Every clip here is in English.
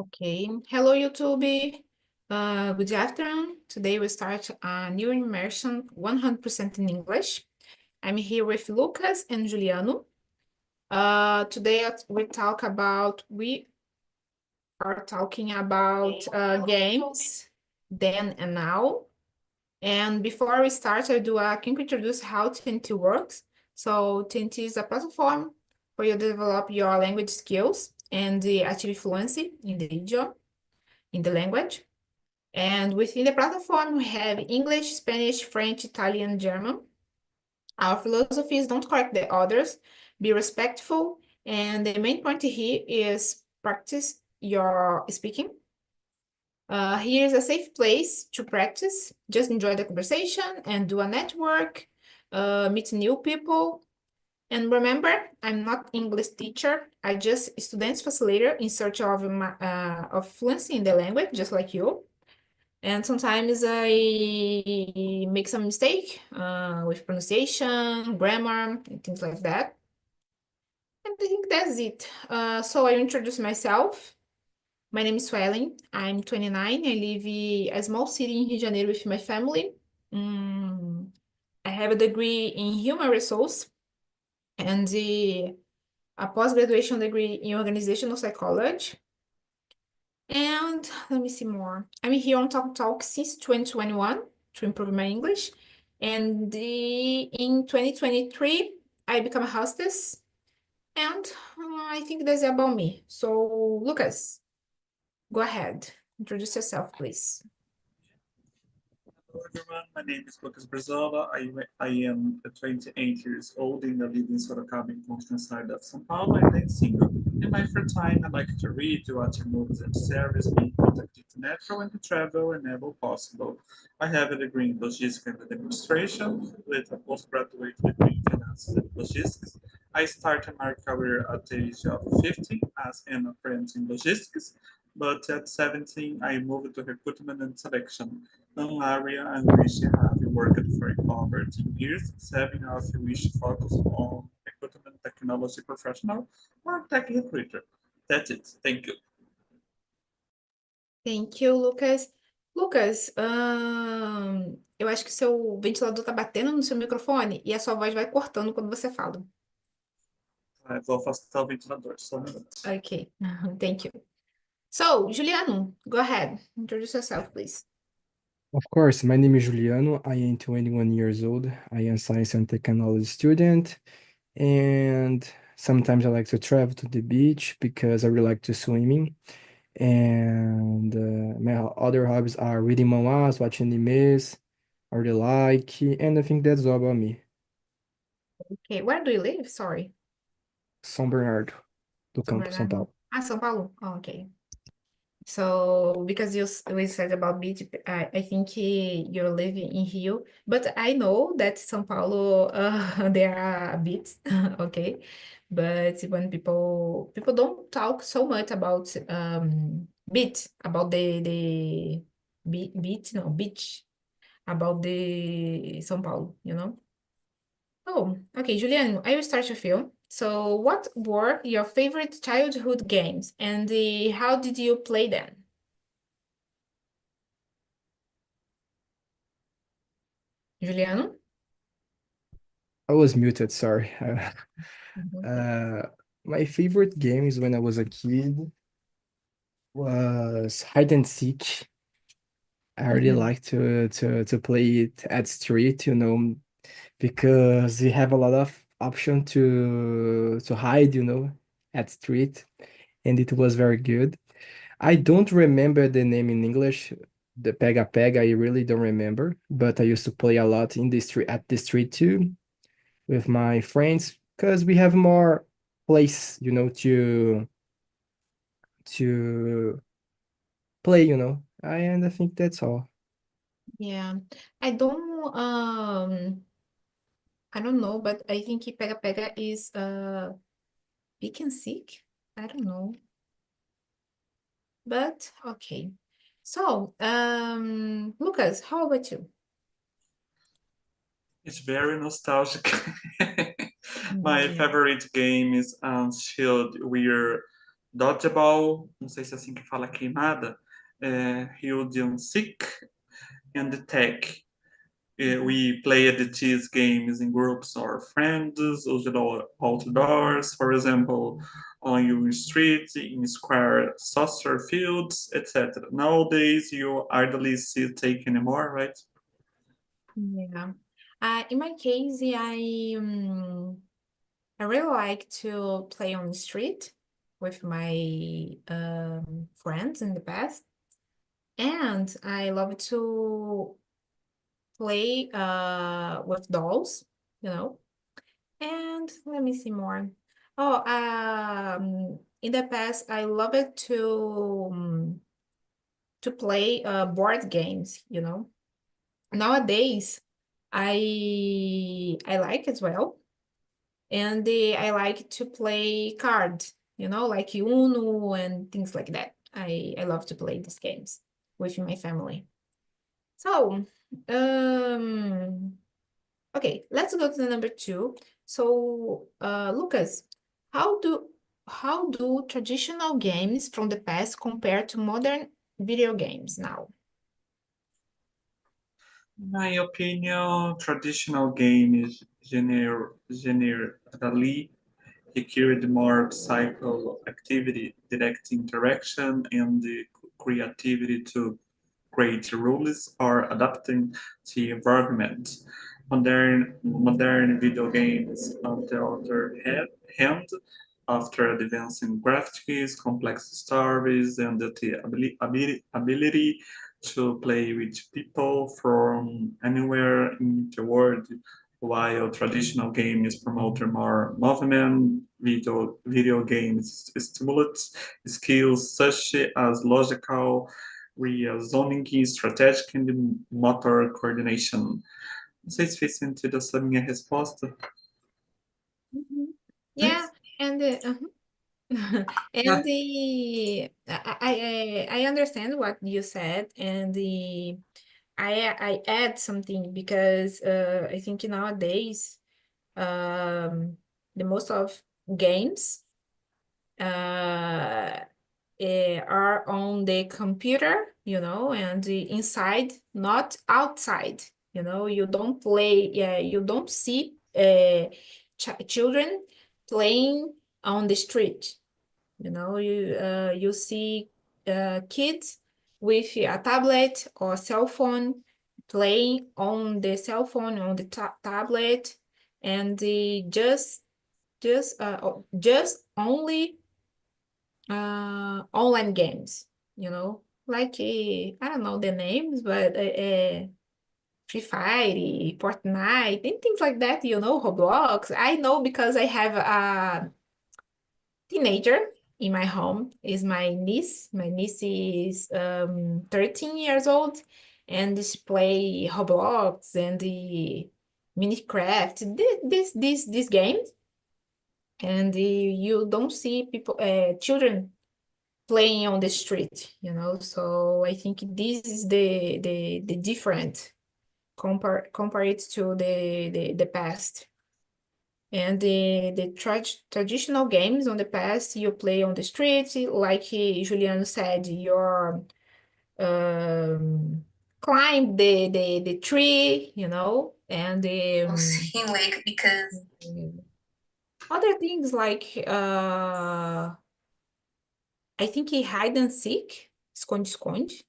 Okay. Hello, YouTube. Good afternoon. Today we start a new immersion 100% in English. I'm here with Lucas and Juliano. Today we are talking about games, then and now. And before we start, I do a quick introduce how TNT works. So TNT is a platform for you to develop your language skills and achieve fluency in the idiom, in the language. And within the platform, we have English, Spanish, French, Italian, German. Our philosophy is don't correct the others, be respectful, and the main point here is practice your speaking. Here is a safe place to practice. Just enjoy the conversation and do a network, meet new people. And remember, I'm not English teacher. I just students facilitator in search of fluency in the language, just like you. And sometimes I make some mistake with pronunciation, grammar, and things like that. And I think that's it. So I introduce myself. My name is Suelen. I'm 29. I live in a small city in Rio de Janeiro with my family. I have a degree in human resource and a post-graduation degree in organizational psychology. And let me see more. I'm here on TALKTNTALK since 2021 to improve my English. And in 2023, I become a hostess. And I think that's about me. So, Lucas, go ahead. Introduce yourself, please. Hello everyone, my name is Lucas Brazola. I am 28 years old and I live in Sorocaba, in side of São Paulo, and I'm single. In my free time, I like to read, to watch movies and series, be contact international and to travel whenever possible. I have a degree in logistics and administration with a postgraduate degree in finance and logistics. I started my career at the age of 15 as an apprentice in logistics, but at 17 I moved to recruitment and selection, an area in which I have worked for over 10 years, 7 of which focus on recruitment technology professional or tech recruiter. That's it. Thank you. Thank you, Lucas. Lucas, eu acho que seu ventilador tá batendo no seu microfone e a sua voz vai cortando quando você fala. Vou afastar o ventilador, só um minuto. Okay, thank you. So, Juliano, go ahead. Introduce yourself, please. Of course, my name is Juliano. I am 21 years old. I am science and technology student, and sometimes I like to travel to the beach because I really like to swimming. And my other hobbies are reading manhwas, watching animes, I really like, and I think that's all about me. Okay, where do you live? Sorry. São Bernardo, do São Campo, São Bernardo. Paulo. Ah, São Paulo. Oh, okay. So, because we said about beach, I think you're living in Rio, but I know that São Paulo, there are beaches, okay? But when people don't talk so much about beach, about the beach, no, beach, about the São Paulo, you know? Oh, okay, Juliano, I will start with you. So, what were your favorite childhood games and how did you play them? Juliano? I was muted, sorry. Mhm. My favorite games when I was a kid was hide and seek. I really Mhm. like to play it at street, because you have a lot of option to hide, at street, and it was very good. I don't remember the name in English, the pega pega, I really don't remember, but I used to play a lot in the street at the street too with my friends because we have more place, to play, and I think that's all. Yeah, I don't I don't know, but I think pega pega is pick and seek. I don't know, but okay. So, Lucas, how about you? It's very nostalgic. My Yeah. favorite game is Shield, where dodgeball, não sei se é assim que fala queimada, hide and seek, and tag. We played these games in groups or friends, usually outdoors, for example, on your street, in square soccer fields, etc. Nowadays, you hardly see it take anymore, right? Yeah. In my case, I really like to play on the street with my friends in the past, and I love to play with dolls, you know. And let me see more. Oh, in the past, I love it to play board games, you know. Nowadays, I like as well, and I like to play cards, you know, like Uno and things like that. I love to play these games with my family. So, okay, let's go to the number two. So, Lucas, how do how do traditional games from the past compare to modern video games now? In my opinion, traditional games generally required more psycho activity, direct interaction, and the creativity to create rules or adapting the environment. Modern video games, on the other hand, after advancing graphics, complex stories, and the ability to play with people from anywhere in the world, while traditional games promote more movement, video games stimulate skills such as logical reasoning, strategic and motor coordination. Não sei se fez sentido essa minha resposta. Mhm. Yeah, and and I understand what you said, and I add something because I think nowadays the most of games are on the computer, you know, and inside, not outside. You know, you don't play, yeah, you don't see children playing on the street. You know, you see kids with a tablet or cell phone playing on the cell phone on the tablet, and just only online games. You know, like I don't know the names, but Free Fire, Fortnite, and things like that. You know, Roblox. I know because I have a teenager in my home is my niece. My niece is 13 years old, and she play Roblox and the Minecraft, this games, and you don't see people, children playing on the street, you know. So I think this is the different compare it to the past. And the traditional games on the past, you play on the street, like Juliano said, you're climb the tree, you know, and Like because other things like I think hide and seek, esconde-esconde,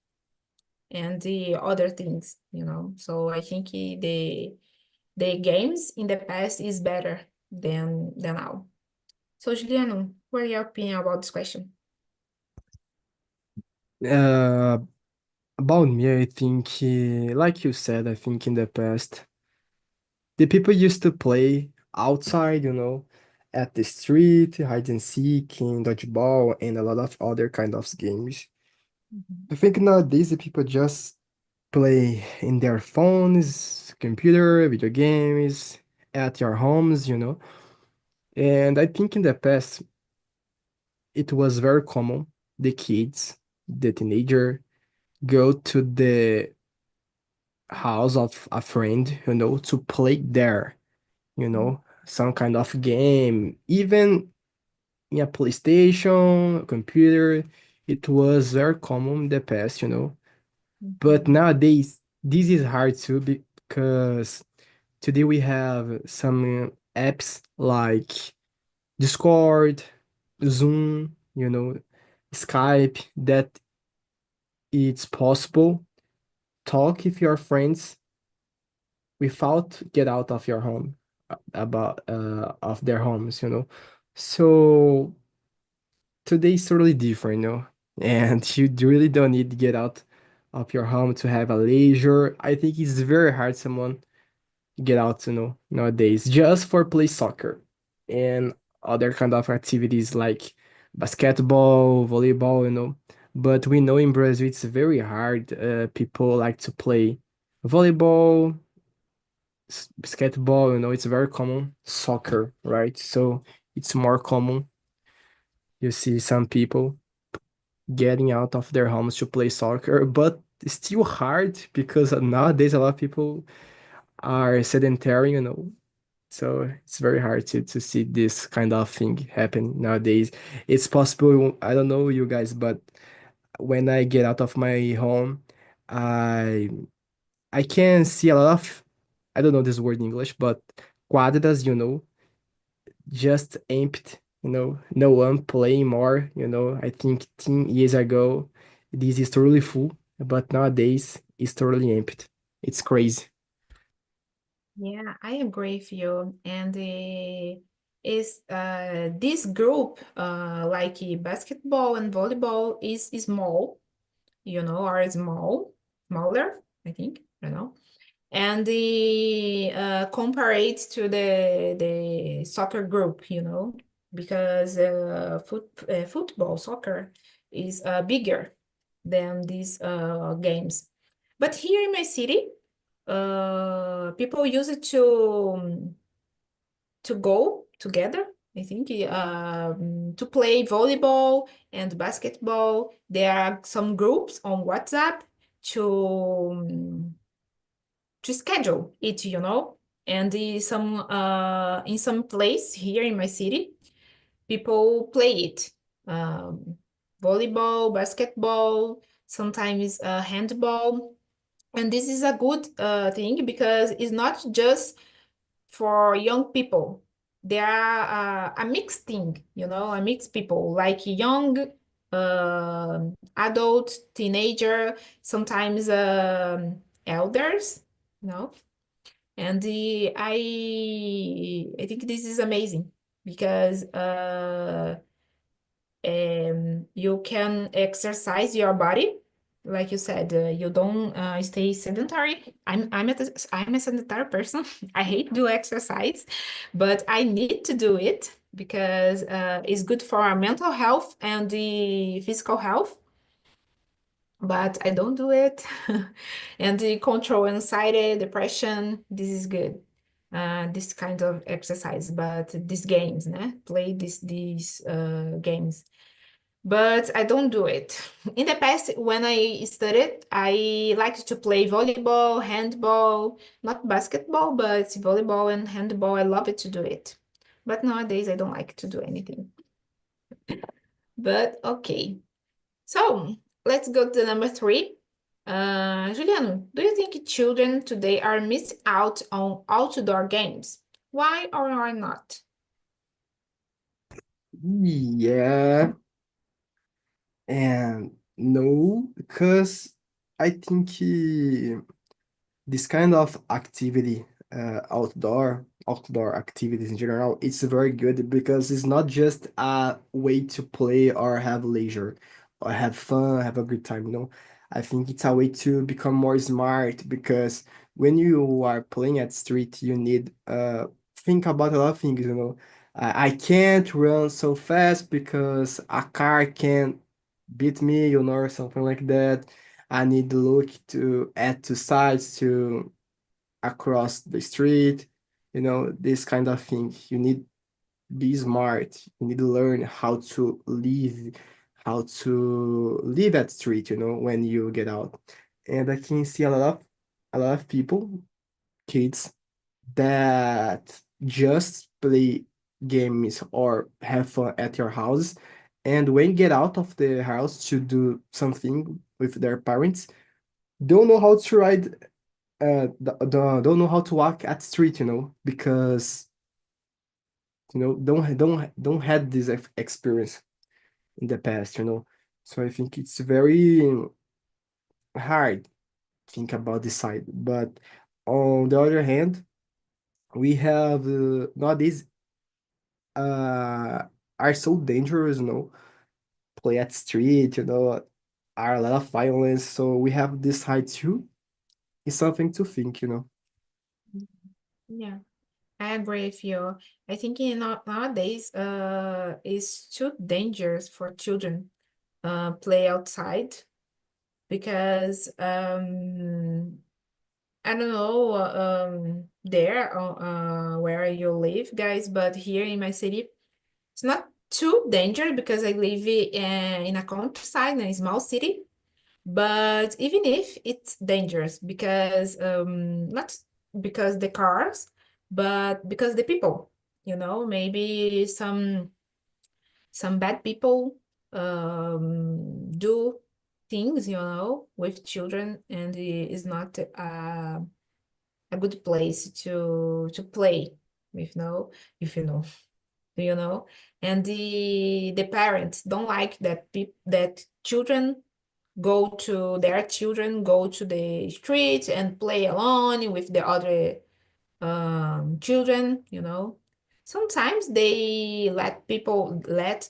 and the other things, you know. So I think the games in the past is better than now. So, Juliano, what are your opinion about this question? Uh, about me, I think, like you said, I think in the past, the people used to play outside, at the street, hide and seek, and dodgeball, and a lot of other kind of games. I think nowadays the people just play in their phones, computer, video games, at your homes. And I think in the past it was very common the kids, the teenager, go to the house of a friend, to play there, some kind of game. Even in a PlayStation, a computer. It was very common in the past, you know. But nowadays, this is hard too because today we have some apps like Discord, Zoom, you know, Skype that it's possible talk with your friends without get out of your home about of their homes, you know. So today is totally different, you know, and you really don't need to get out of your home to have a leisure. I think it's very hard someone get out, you know, nowadays just for play soccer and other kind of activities like basketball, volleyball, you know. But we know in Brazil it's very hard. People like to play volleyball, basketball, you know, it's very common. Soccer, right? So it's more common. You see some people getting out of their homes to play soccer, but it's still hard because nowadays a lot of people are sedentary, you know. So it's very hard to see this kind of thing happen nowadays. It's possible, I don't know you guys, but when I get out of my home, I I can see a lot of, I don't know this word in English, but quadras, you know, just empty, you know, no one playing more, you know. I think 10 years ago, this is totally full, but nowadays it's totally empty. It's crazy. Yeah, I agree with you. And is this group like basketball and volleyball is small, you know, are smaller, I think, I don't know. And the compare it to the soccer group, you know, because football, soccer is bigger than these games. But here in my city, people use it to go together. I think to play volleyball and basketball. There are some groups on WhatsApp to schedule it, you know. And in some place here in my city, people play it. Um, Volleyball, basketball, sometimes handball. And this is a good thing because it's not just for young people. There are a mixed thing, you know, a mixed people like young, adult, teenager, sometimes elders, you know. And I think this is amazing because you can exercise your body. Like you said, you don't stay sedentary. I'm a sedentary person. I hate do exercise, but I need to do it because it's good for our mental health and the physical health. But I don't do it. And the control anxiety, depression, this is good. This kind of exercise, but these games, né? Play these games, but I don't do it. In the past, when I studied, I liked to play volleyball, handball, not basketball, but volleyball and handball. I love it to do it. But nowadays, I don't like to do anything. But okay. So let's go to number 3. Juliano, do you think children today are missing out on outdoor games? Why or why not? Yeah, and no, because I think this kind of activity, outdoor activities in general, it's very good because it's not just a way to play or have leisure or have fun, have a good time, you know. I think it's a way to become more smart because when you are playing at street, you need think about a lot of things, you know. I can't run so fast because a car can beat me, you know, or something like that. I need to look to at two sides to across the street, you know, this kind of thing. You need be smart. You need to learn how to live at street, you know, when you get out. And I can see a lot of people, kids that just play games or have fun at your house. And when get out of the house to do something with their parents, don't know how to ride, don't know how to walk at street, because don't had this experience in the past. So I think it's very hard to think about this side. But on the other hand, we have nowadays are so dangerous, play at street, are a lot of violence. So we have this side too. It's something to think. Yeah, I agree with you. I think nowadays, it's too dangerous for children play outside because I don't know there where you live, guys, but here in my city, it's not too dangerous because I live in a countryside, in a small city. But even if it's dangerous because not because the cars, but because the people, maybe some bad people do things, with children, and it is not a good place to play with, if you know, do you know? And the parents don't like that their children go to the street and play alone with the other children. Sometimes they let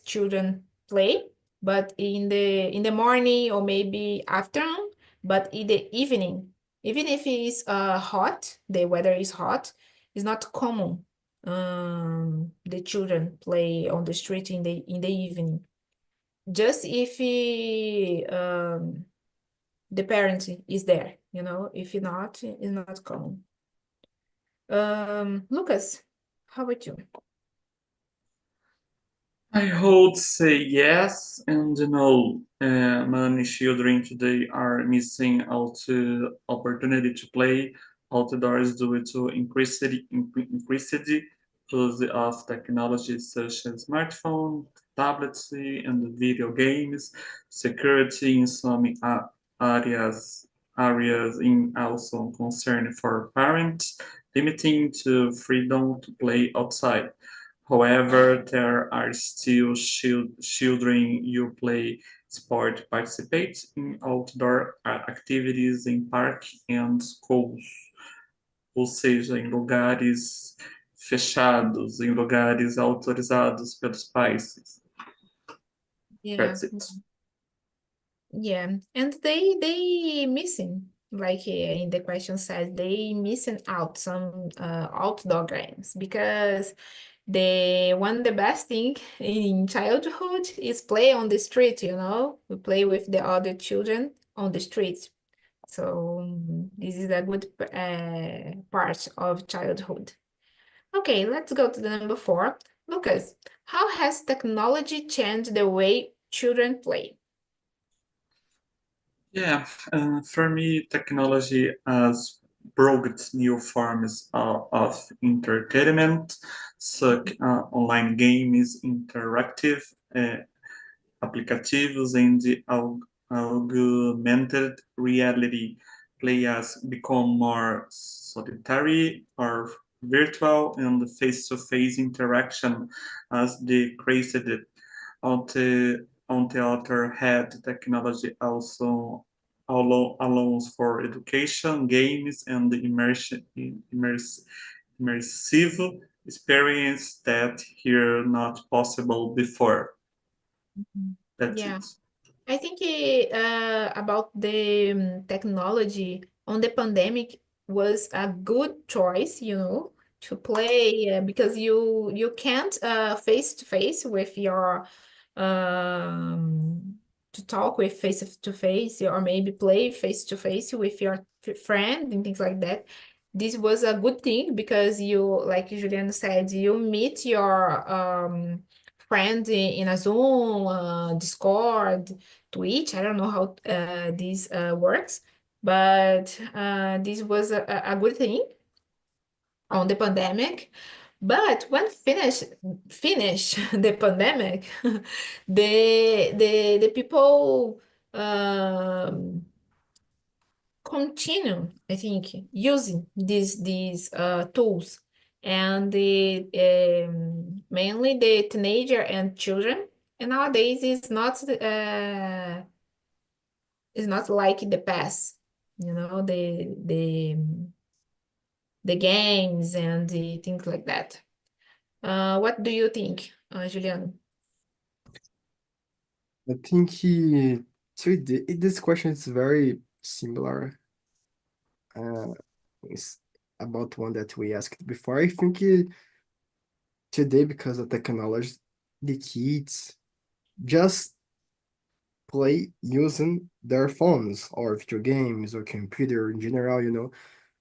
children play, but in the morning or maybe afternoon, but in the evening, even if it's hot, the weather is hot, it's not common the children play on the street in the evening. Just if the parent is there, if not, it's not common. Lucas, how about you? I would say yes and no. Many children today are missing out to opportunity to play outdoors due to increased use of technologies such as smartphone, tablets, and video games. Security in some areas areas in also concern for parents, limiting to freedom to play outside. However, there are still children who play sport, participate in outdoor activities in park and schools, ou seja, em lugares fechados, em lugares autorizados pelos pais. Yeah, That's it. yeah, and they missing, like in the question said, they missing out some outdoor games because the best thing in childhood is play on the street, we play with the other children on the street. So this is a good part of childhood. Okay, let's go to the number 4. Lucas, how has technology changed the way children play? Yeah, for me, technology has brought new forms of entertainment, such online games, interactive aplicativos, and augmented reality. Players become more solitary or virtual, and face-to-face interaction as decreased. On the other hand, technology also allows for education, games, and immersive experience that here not possible before. That's Yeah. it. I think about the technology on the pandemic was a good choice, to play because you can't face to face with your to talk with face to face or maybe play face to face with your friend and things like that. This was a good thing because like Juliana said, you meet your friend in a Zoom, Discord, Twitch. I don't know how this works, but this was a good thing on the pandemic. But when finish the pandemic, the people continue, I think, using these tools, and mainly the teenager and children. And nowadays it's not like the past, the games and the things like that. What do you think, Juliano? I think this question is very similar. Uh, it's about one that we asked before. I think today, because of technology, the kids just play using their phones or video games or computer in general,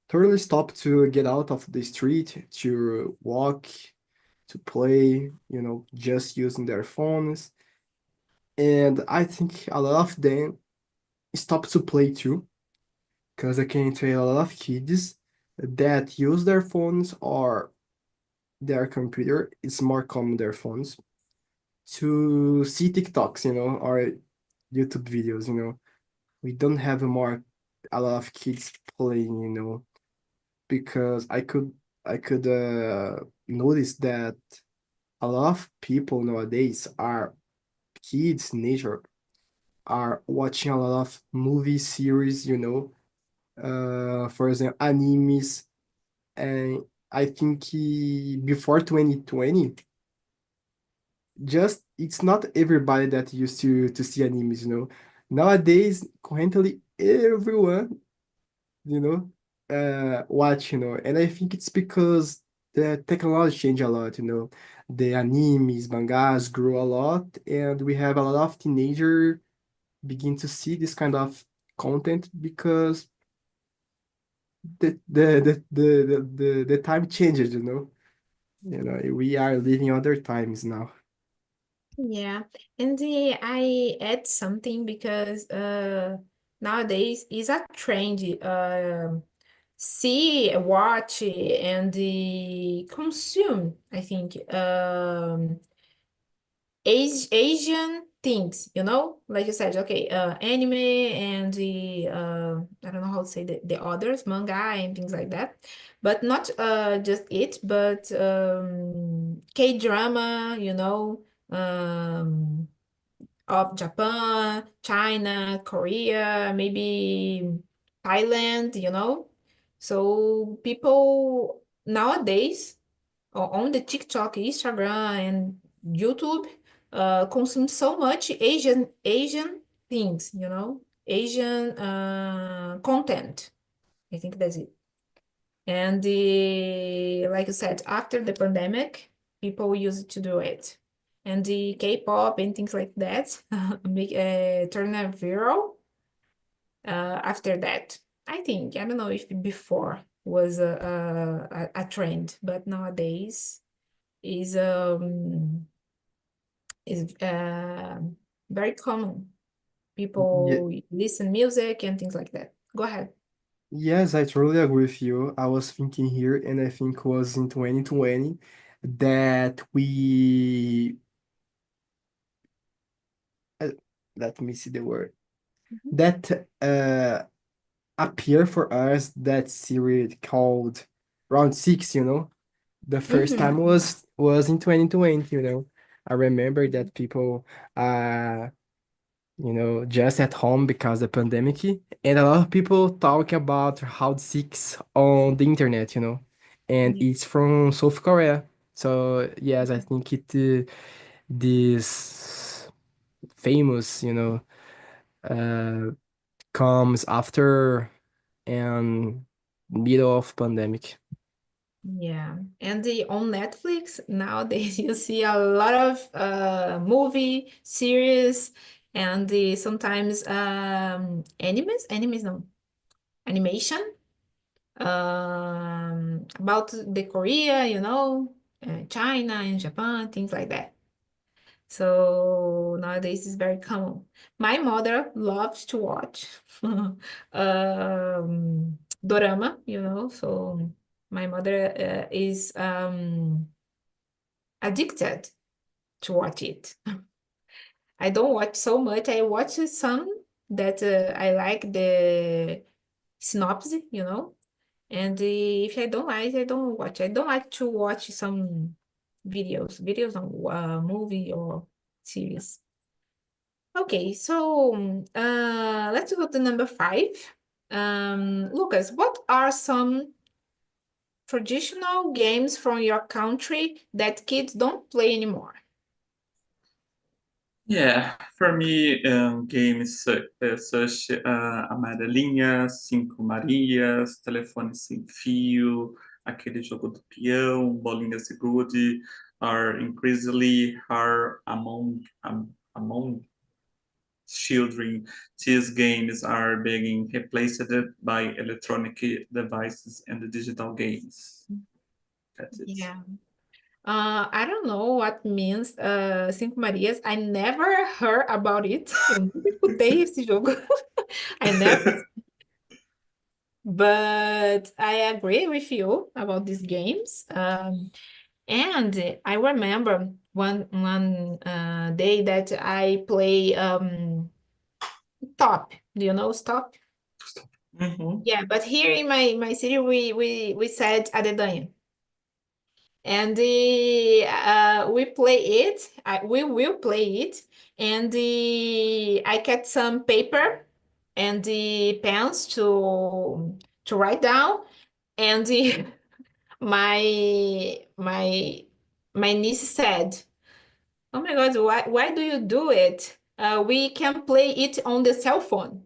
totally stop to get out of the street to walk, to play, just using their phones. And I think a lot of them stop to play too, because I can tell a lot of kids that use their phones or their computer, it's more common their phones, to see TikToks, or YouTube videos. We don't have a lot of kids playing, because I could notice that a lot of people nowadays are kids, nature, are watching a lot of movie series, for example, animes, and I think before 2020, just it's not everybody that used to see animes. Nowadays, currently everyone, watch, and I think it's because the technology changed a lot, the animes, mangas grew a lot, and we have a lot of teenager begin to see this kind of content because the time changes, we are living other times now. Yeah, and I add something because nowadays is a trend. See, watch, and consume. I think Asian things, like you said, okay, anime and the I don't know how to say the others, manga and things like that, but not just it, but K-drama, of Japan, China, Korea, maybe Thailand, So people nowadays on the TikTok, Instagram, and YouTube consume so much Asian things, Asian content. I think that's it. And like you said, after the pandemic, people used to do it. And the K-pop and things like that turn viral after that. I don't know if before was a trend, but nowadays is very common. Ye- People listen music and things like that. Go ahead. Yes, I totally agree with you. I was thinking here, and I think it was in 2020 that uh, let me see the word, Mhm. that appear for us that series called Round Six, The first time Mhm. was in 2020, I remember that people just at home because the pandemic, and a lot of people talk about Round Six on the internet, and Yeah. it's from South Korea. So yes, I think this famous, uh, comes after and middle of pandemic. Yeah. And on Netflix nowadays you see a lot of movie series and sometimes animes no animation about the Korea, China and Japan, things like that. So nowadays it's very common. My mother loves to watch dorama, so My mother is addicted to watch it. I don't watch so much. I watch some that I like the synopsis, and if I don't like, I don't watch. I don't like to watch some videos on movie or series. Okay, so let's go to number 5. Lucas, what are some traditional games from your country that kids don't play anymore? Yeah, for me, games such Amarelinha, Cinco Marias, Telefone Sem Fio, aquele jogo do peão, Bolinhas de Gude, are increasingly hard among children. These games are being replaced by electronic devices and digital games. That's it. Yeah. I don't know what means Cinco Marias. I never heard about it. Eu nunca escutei esse jogo. I never. But I agree with you about these games. And I remember one day that I play Stop. Do you know Stop? Mhm. Yeah, but here in my city we said a dedanha. And we play it. We will play it. And I get some paper and the pens to write down. And my my niece said, "Oh my God, why do you do it? We can play it on the cell phone."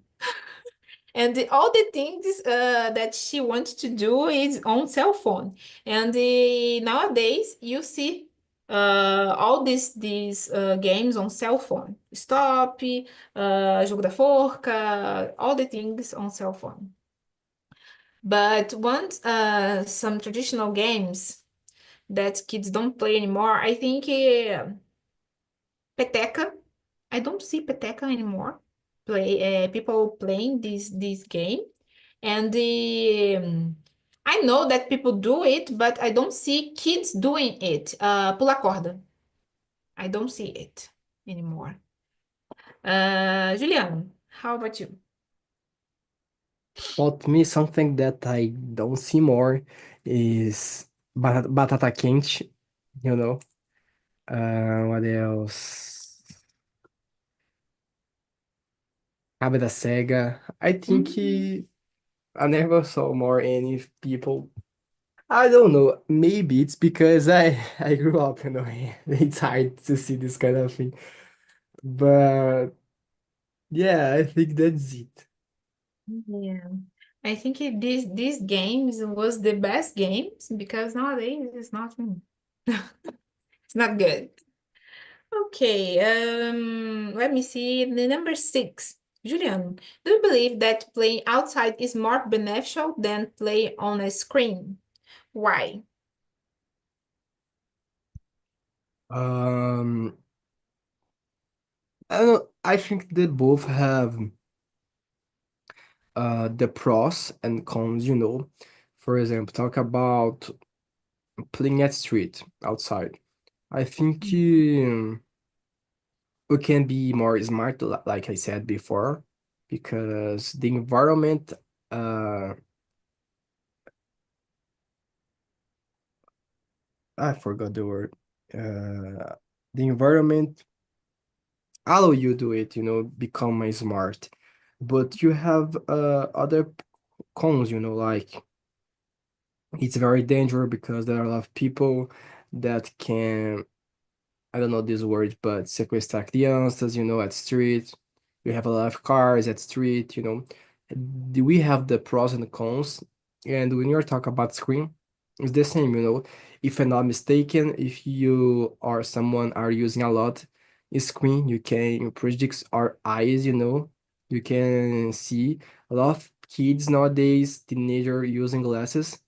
And all the things that she wants to do is on cell phone. And nowadays you see all these games on cell phone. Stop, jogo da forca, all the things on cell phone. But once some traditional games that kids don't play anymore, I think peteca. I don't see peteca anymore. People playing this game. And I know that people do it, but I don't see kids doing it. Pula corda. I don't see it anymore. Juliano, how about you? Well, to me, something that I don't see more is batata quente, you know. What else? Cabo da cega. I think I never saw more any people. I don't know. Maybe it's because I grew up, It's hard to see this kind of thing. But yeah, I think that's it. Yeah. I think these games was the best games because nowadays it's not it's not good. Okay, let me see the number 6. Julian, do you believe that playing outside is more beneficial than play on a screen? Why? Um, I don't know. I think they both have the pros and cons, For example, talk about playing at street outside. I think we can be more smart, like I said before, because the environment, uh, I forgot the word. The environment allow you do it, become a smart. But you have other cons, like it's very dangerous because there are a lot of people that can, I don't know this word, but sequestrar crianças, at street. We have a lot of cars at street. We have the pros and cons. And when you're talking about screen, it's the same. If I'm not mistaken, if you or someone are using a lot screen, you can predict our eyes. You can see a lot of kids nowadays, teenager using glasses.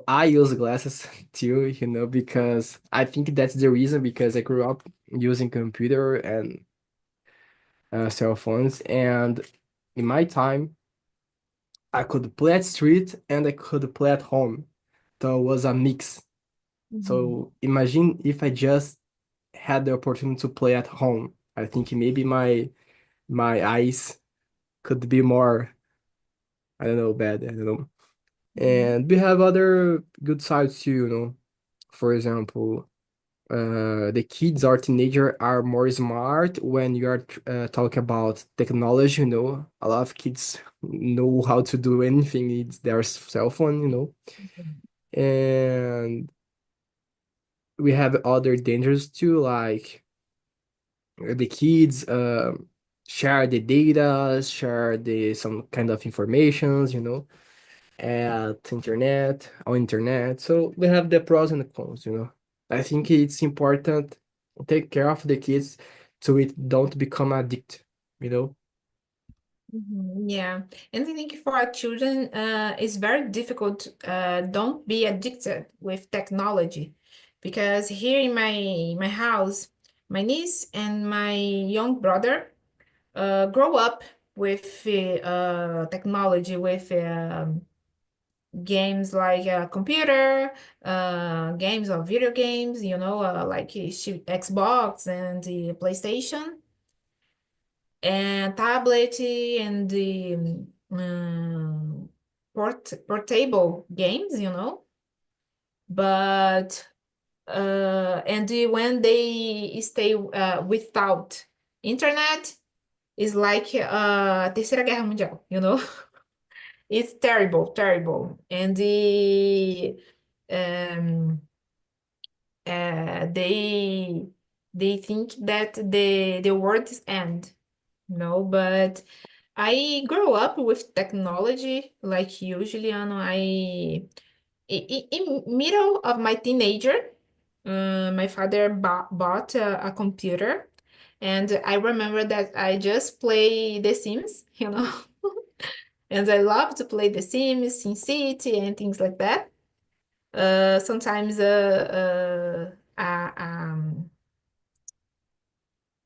I use glasses too, because I think that's the reason because I grew up using computer and cell phones. And in my time, I could play at street and I could play at home. So it was a mix. So imagine if I just had the opportunity to play at home. I think maybe my eyes could be more, I don't know, bad. I don't know. And we have other good sides too, you know. For example, the kids or teenager are more smart when you are talking about technology, you know. A lot of kids know how to do anything, it's their cell phone, you know. And we have other dangers too, like the kids share the data, share the some kind of informations, you know, at internet on internet. So we have the pros and the cons, you know. I think it's important to take care of the kids so it don't become addict, you know. Yeah, and I think for our children, it's very difficult. Don't be addicted with technology, because here in my house, my niece and my young brother grow up with technology, with games like computer, games or video games, you know, like Xbox and the PlayStation and tablet and the portable games, you know. But when they stay without internet, it's like Terceira Guerra Mundial, you know. It's terrible, terrible. And um, they think that the world is end, no, but I grew up with technology like you, Juliano. In middle of my teenager, my father bought a computer, and I remember that I just play The Sims, you know, and I love to play The Sims, SimCity, and things like that. Sometimes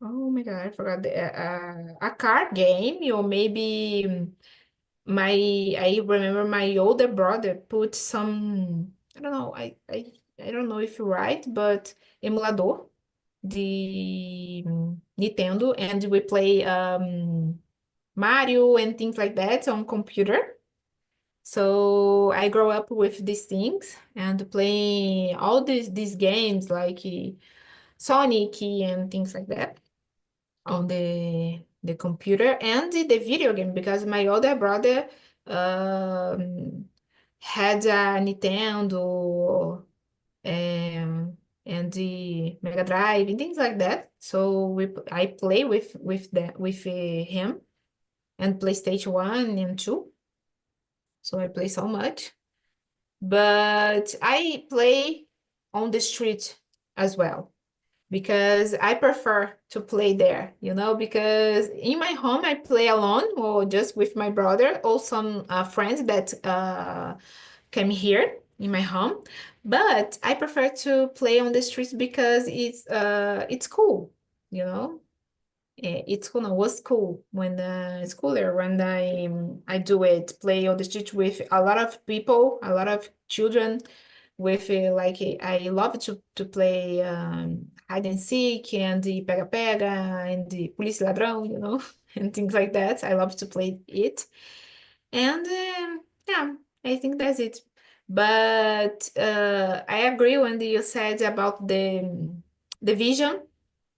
oh my God, I forgot a card game, or maybe my I remember my older brother put some, I don't know, I don't know if you're right, but emulador the Nintendo, and we play Mario and things like that on computer. So I grow up with these things and playing all these games like Sonic and things like that on the computer and the video game, because my older brother um, had a Nintendo and the Mega Drive and things like that. So I play with that with him, and PlayStation 1 and 2. So I play so much. But I play on the street as well, because I prefer to play there, you know, because in my home I play alone or just with my brother or some friends that came here in my home. But I prefer to play on the streets because it's cool, you know. It's cool. No, was cool when schooler when I do it, play on the street with a lot of people, a lot of children, with like I love to play hide and seek and the pega pega and the polícia e ladrão, you know, and things like that. I love to play it, and yeah, I think that's it. But I agree when you said about the vision.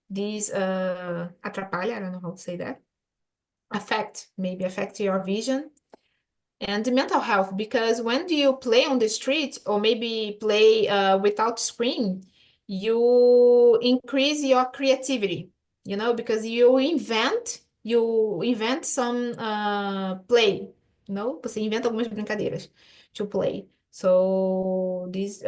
These atrapalha, I don't know how to say that. Maybe affect your vision and the mental health, because when do you play on the street or maybe play without screen, you increase your creativity, you know, because you invent some play, you know, você inventa algumas brincadeiras to play. So this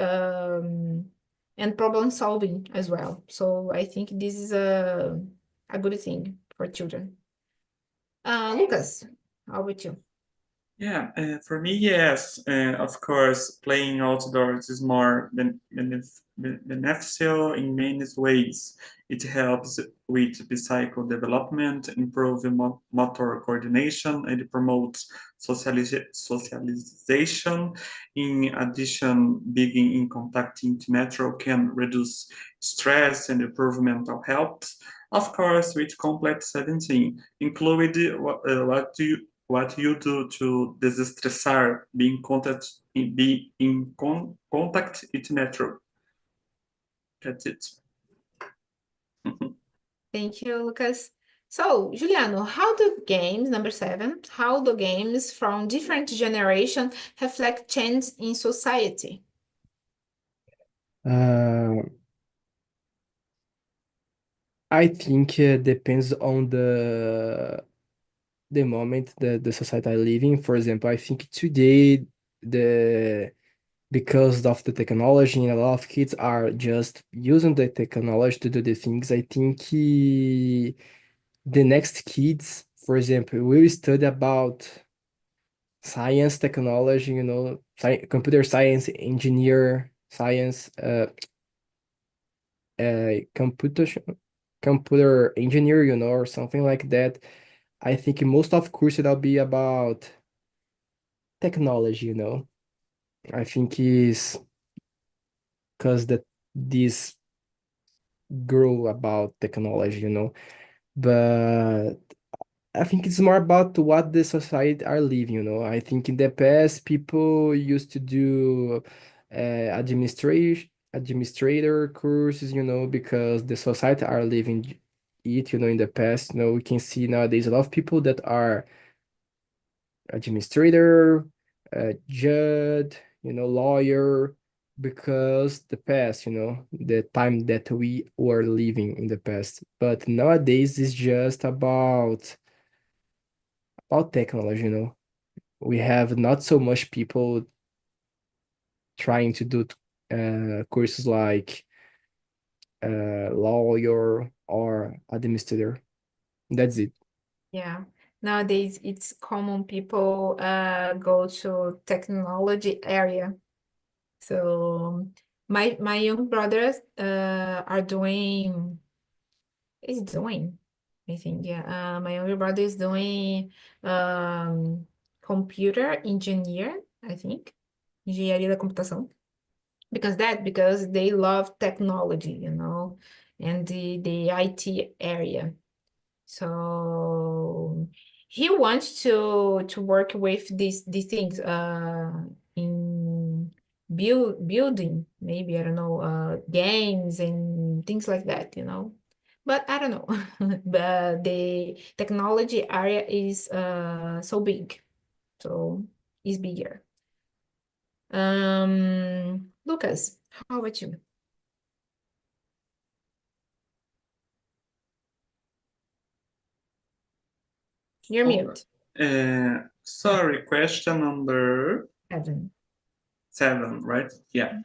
and problem solving as well. So I think this is a good thing for children. Lucas, how about you? Yeah, for me, yes. Of course, playing outdoors is more beneficial in many ways. It helps with physical development, improve motor coordination, and promotes socialization. In addition, being in contact with nature can reduce stress and improve mental health. Of course, with complex 17, include what you do to desestressar, be in contact with nature. That's it. Thank you, Lucas. So, Juliano, how do games, number 7, how do games from different generations reflect change in society? Uh, I think it depends on the moment that the society I live in. For example, I think today the because of the technology and a lot of kids are just using the technology to do the things. I think the next kids, for example, will study about science, technology, computer science, engineer science, computer engineer, or something like that. I think most of course it'll be about technology. I think is because that this grow about technology. But I think it's more about what the society are living. I think in the past people used to do administrator courses, because the society are living it, in the past. We can see nowadays a lot of people that are administrator, judge, lawyer, because the past, the time that we were living in the past. But nowadays it's just about technology. We have not so much people trying to do courses like lawyer or administrator. That's it. Yeah, nowadays it's common people go to technology area. So my young brothers are doing is doing, I think, yeah. My younger brother is doing computer engineer, I think, engenharia da computação. Because they love technology, and the IT area. So he wants to work with these things in building, maybe, I don't know, games and things like that. But I don't know. But the technology area is so big, so it's bigger. Lucas, how about you? You're mute. Sorry, question number Evan. 7, right? Yeah.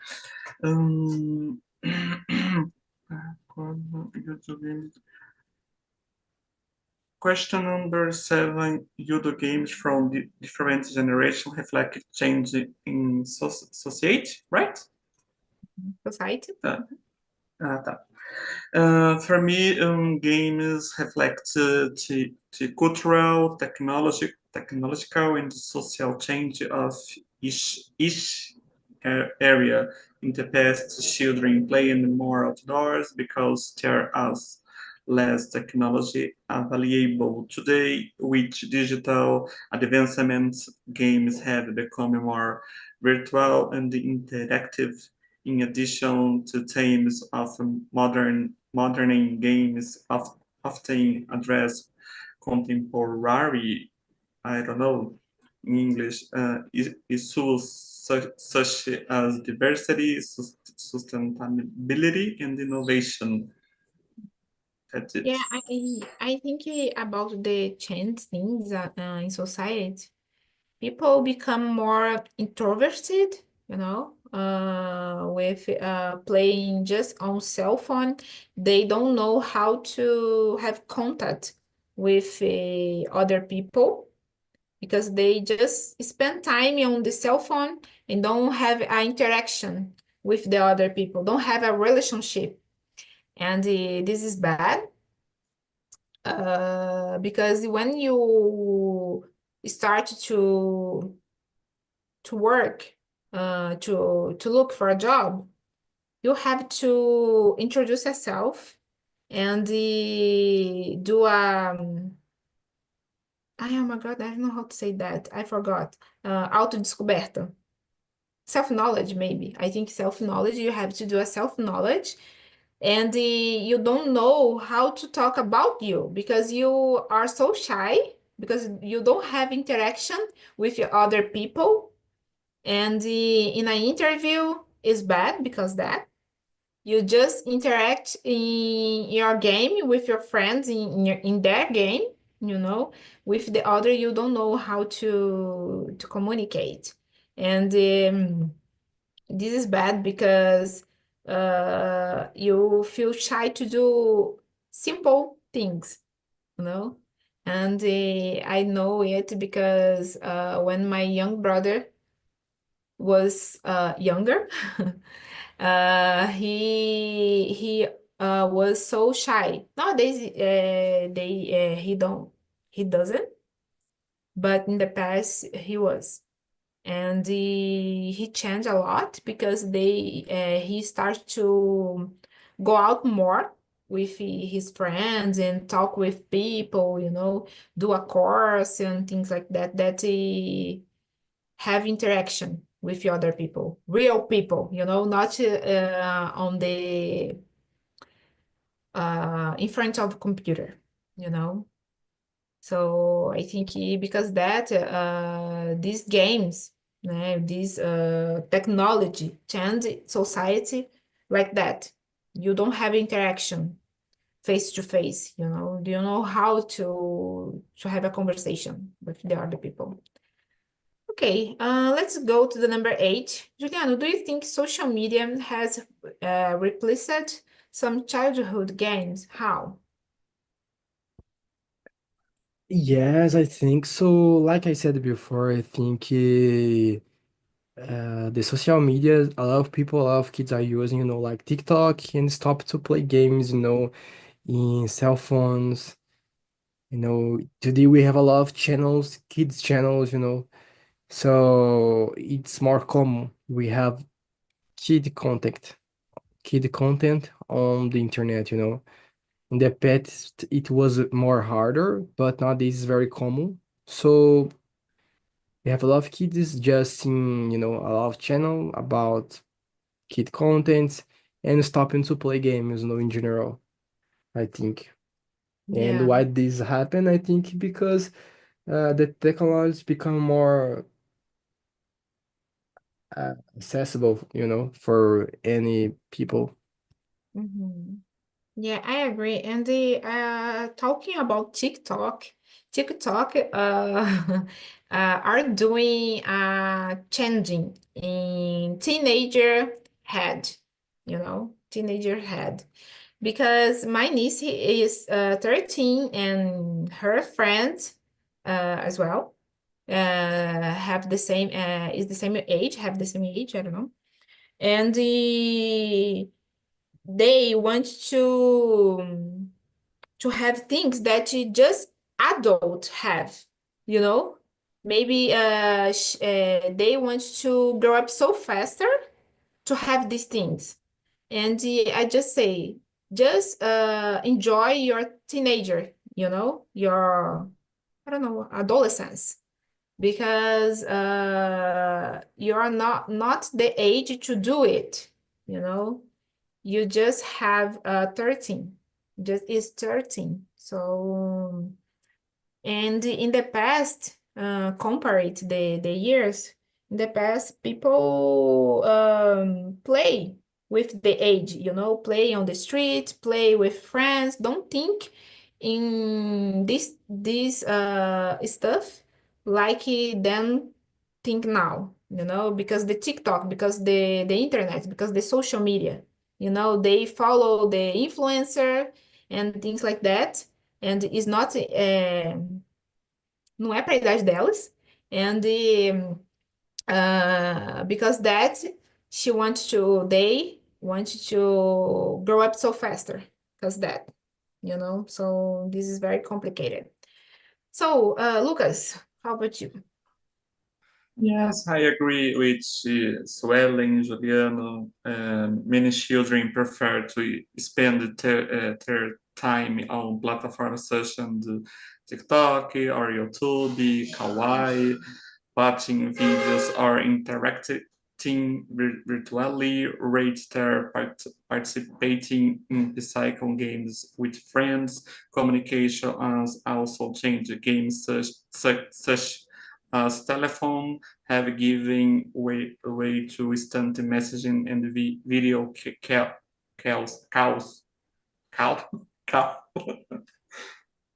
Question number 7, video games from the different generations reflect change in society, right? Society. Tá. For me, games reflect the cultural, technological, and social change of each area. In the past, children playing more outdoors because there is less technology available. Today, with digital advancements, games have become more virtual and interactive. In addition to themes of modern games often address contemporary, I don't know, in English, issues such as diversity, sustainability, and innovation. That's it. Yeah, I think about the change things in society. People become more introverted, with playing just on cell phone. They don't know how to have contact with other people. because they just spend time on the cell phone and don't have an interaction with the other people, don't have a relationship. And this is bad, because when you start to work, to look for a job, you have to introduce yourself and do oh my God, I don't know how to say that. I forgot. Autodescoberta. Self-knowledge, maybe. I think self-knowledge, you have to do a self-knowledge, and you don't know how to talk about you because you are so shy, because you don't have interaction with your other people. And in an interview is bad because that you just interact in your game with your friends in their game, you know. With the other, you don't know how to communicate. And this is bad because you feel shy to do simple things, you know. And I know it because when my young brother was younger, he was so shy. Nowadays, he doesn't, but in the past he was. And he changed a lot because he started to go out more with his friends and talk with people, you know, do a course and things like that, that he have interaction with the other people, real people, you know, not on the in front of a computer, you know. So I think because that these games, this technology change society like that. You don't have interaction face to face, you know. Do you know how to have a conversation with the other people? Okay, let's go to the number 8. Juliano, do you think social media has replaced some childhood games? How? Yes, I think so. Like I said before, I think the social media, a lot of people, a lot of kids are using, like TikTok and stop to play games, in cell phones. Today we have a lot of channels, kids channels, so it's more common. We have kid content, kid content on the internet. In the past, it was more harder, but nowadays it's very common. So we have a lot of kids just seeing, a lot of channel about kid contents and stopping to play games, in general, I think. And Yeah. why this happen, I think because the technologies become more accessible, for any people. Mhm. Yeah, I agree. And talking about TikTok are doing changing in teenager head, teenager head. Because my niece is 13 and her friends as well have the same is the same age, have the same age, I don't know. And they want to have things that you just adult have, you know? Maybe they want to grow up so faster to have these things. And I just say, just enjoy your teenager, your, I don't know, adolescence, because you are not the age to do it, you know. You just have 13, just is 13. So, and in the past, compare it the years, in the past, people play with the age, play on the street, play with friends, don't think in this stuff like them think now, because the TikTok, because the internet, because the social media, they follow the influencer and things like that, and it's não é para a idade delas. And because that they wanted to grow up so faster because that, so this is very complicated. So, Lucas, how about you? Yes, I agree with Suelen, Juliano. Many children prefer to spend their time on platforms such as TikTok or YouTube, Kawaii, watching videos or interacting virtually, rate their participating in recycle games with friends. Communication has also changed. Games such as telephone have given way to instant messaging and video calls.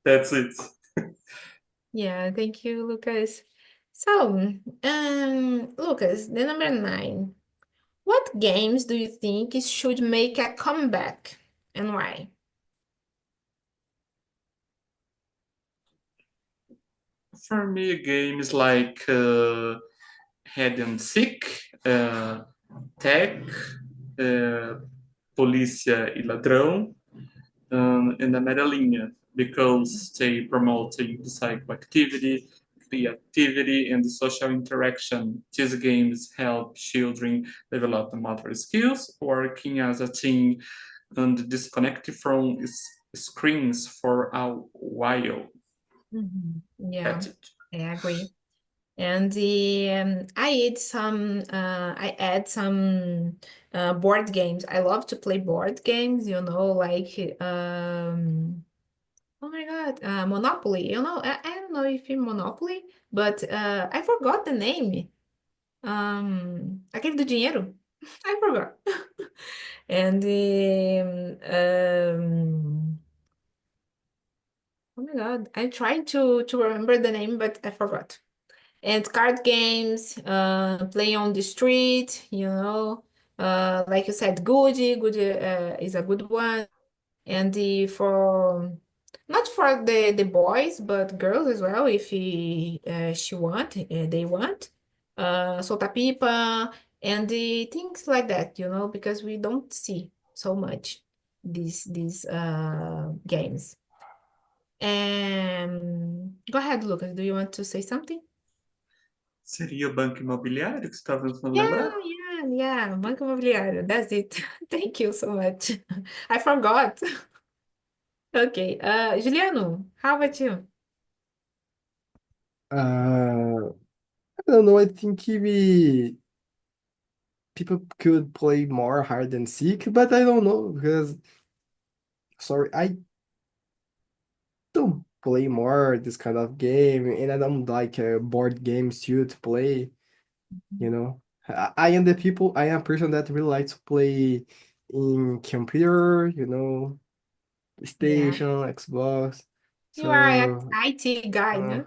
That's it. Yeah, thank you, Lucas. So, Lucas, the number 9. What games do you think should make a comeback and why? For me, games like Hide and Seek, Tech, Polícia e Ladrão, and Amarelinha, because they promote psycho activity, creativity, and social interaction. These games help children develop motor skills, working as a team, and disconnect from screens for a while. Yeah, That's it. I agree. And I add some board games. I love to play board games, like oh my God, Monopoly. I don't know if it's Monopoly, but I forgot the name. Aquele do dinheiro. I forgot. And oh my God, I tried to remember the name, but I forgot. And card games, playing on the street, like you said, Goody is a good one. And for not for the boys, but girls as well, if they want. Solta pipa and the things like that, because we don't see so much these games. Go ahead, Lucas. Do you want to say something? Seria o Banco Imobiliário que você estava tentando Yeah, lembrar? yeah. Banco Imobiliário. That's it. Thank you so much. I forgot. Okay. Juliano, how about you? I don't know. I think people could play more hide and seek, but I don't know because sorry, I don't play more this kind of game, and I don't like board games too to play. You know, I am the people. I am a person that really likes to play in computer. Yeah. PlayStation, Xbox. You are an So IT guy, uh, no?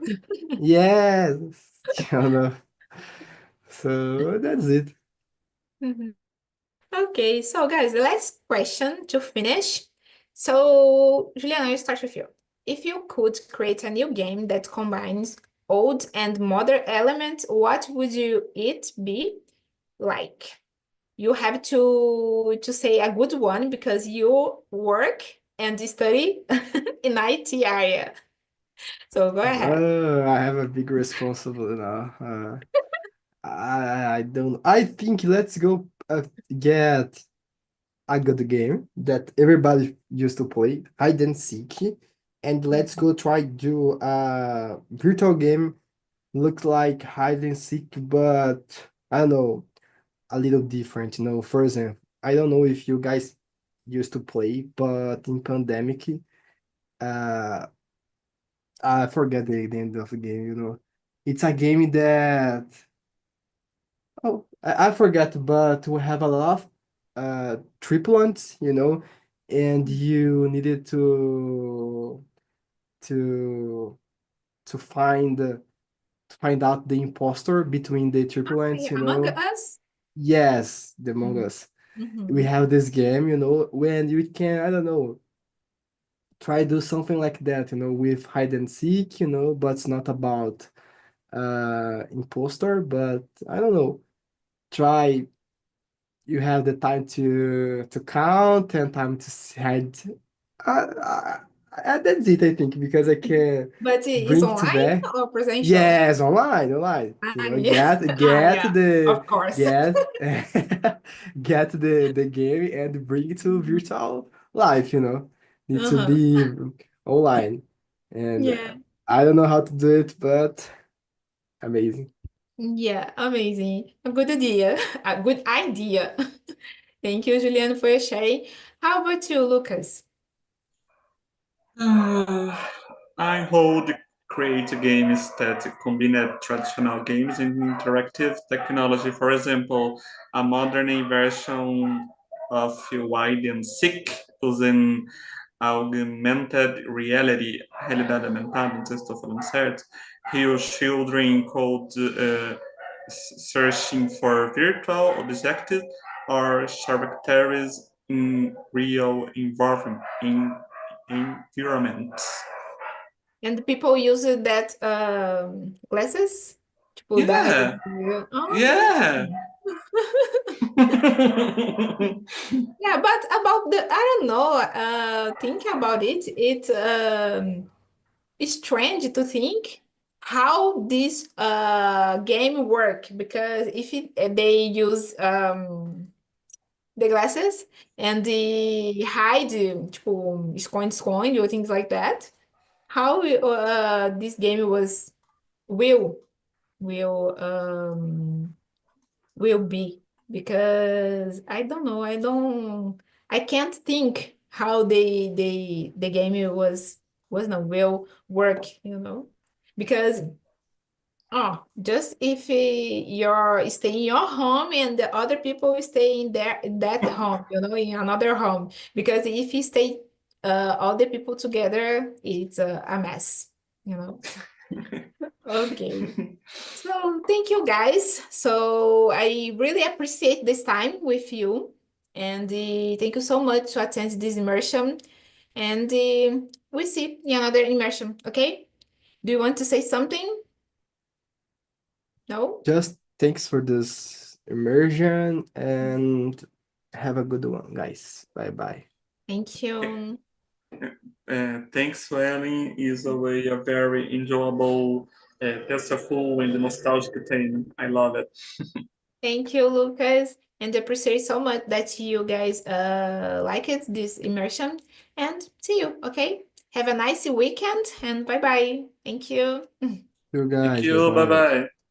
yes, you know. So that's it. Mhm. Okay, so guys, the last question to finish. So, Juliana, I'll start with you. If you could create a new game that combines old and modern elements, what would it be like? You have to say a good one because you work and study in IT area. So go ahead. I have a big responsibility now. I don't. I think let's go get a good game that everybody used to play, hide and seek, and let's go try do a virtual game. Looks like hide and seek, but I don't know, a little different. For example, I don't know if you guys used to play, but in pandemic, uh, I forget the end of the game. It's a game that I forgot, but we have a lot of triplets, and you needed to to find out the imposter between the triplets, Okay, Among Us? Yes, the Among Us. We Mhm. have this game, when you can, I don't know, try do something like that, with hide and seek, but it's not about imposter, but I don't know. Try you have the time to count and time to hide. That's it, I think, because I can But it's bring to online back. or presential? Yes, online. Ah, Get get yeah, the of course. get get the game and bring it to virtual life. Need to Uh-huh. be online, and Yeah. I don't know how to do it, but amazing. Yeah, amazing. A good idea. A good idea. Thank you, Juliana, for your sharing. How about you, Lucas? I hold create games that combine traditional games and interactive technology. For example, a modern version of Wide and Seek using augmented reality, realidade aumentada, não sei se estou falando certo, Here children called searching for virtual objects or characters in real environments. And people use that glasses? Tipo, da Yeah, realidade. Oh, yeah. yeah, but about the, I don't know, thinking about it, it's strange to think how this game work because if they use the glasses and the hide, tipo, esconde-esconde or things like that, how this game will will um will be because I don't know. I can't think how the game was not will work, because just if you're stay in your home and the other people stay in that home, in another home. Because if you stay all the people together, it's a mess, you know. Okay. So thank you guys. So I really appreciate this time with you. And thank you so much to attend this immersion. And we see in another immersion, okay? Do you want to say something? No? Just thanks for this immersion and have a good one, guys. Bye bye. Thank you. Thanks, Ellen. Is a very enjoyable, tasteful, and nostalgic thing. I love it. Thank you, Lucas. And appreciate so much that you guys like it, this immersion. And see you, okay? Have a nice weekend and bye-bye. Thank you. You Thank guys, bye you. Bye bye. bye.